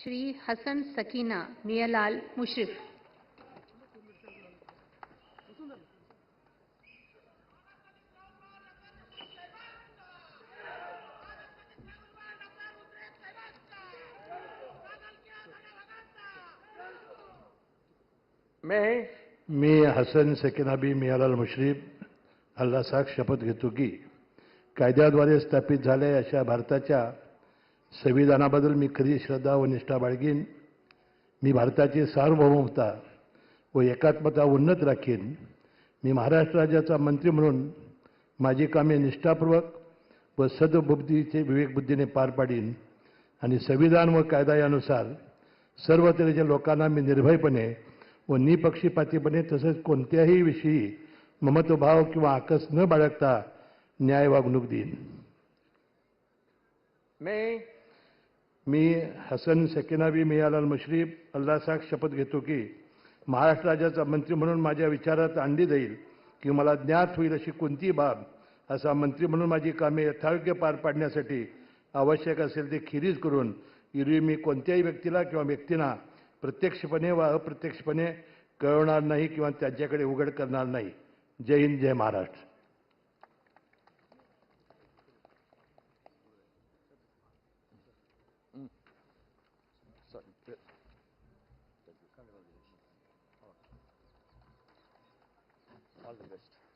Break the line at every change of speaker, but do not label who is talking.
श्री हसन सकीना मियालाल मुशरिफ।
मी हसन सकीनाबी मियालाल मुशरीफ अल्लाह साख शपथ घेतो की कायद्याद्वारे स्थापित झालेल्या अशा भारताच्या संविधानाबद्दल मी खरी श्रद्धा व निष्ठा बाळगीन। मी भारताची सार्वभौमता व एकात्मता उन्नत राखीन। मी महाराष्ट्र राज्याचा मंत्री म्हणून माझी कामे निष्ठापूर्वक व सद्बुद्धीचे विवेकबुद्धीने पार पाडीन आणि संविधान व कायदा यानुसार सर्व तऱ्हेच्या लोकांना मी निर्भयपणे व निपक्षपातीपणे तसेच कोणत्याही विषयी ममत्वभाव किंवा आकस न बाळगता न्याय वागणूक देईन। मी हसन सकीनाबी मियालाल मुशरीफ अल्लाह साख शपथ घेतो की महाराष्ट्र राज्याचा मंत्री म्हणून माझ्या विचारात आणली जाईल की मला ज्ञात होईल अशी कोणतीही बाब असा मंत्री म्हणून माझी कामे यथायोग्य पार पाडण्यासाठी आवश्यक असेल ते खिरीज करून एरवी मी कोणत्याही व्यक्तीला किंवा व्यक्तींना प्रत्यक्षपणे व अप्रत्यक्षपणे कळवणार नाही किंवा त्यांच्याकडे उघड करणार नाही। जय हिंद, जय महाराष्ट्र।
All the best.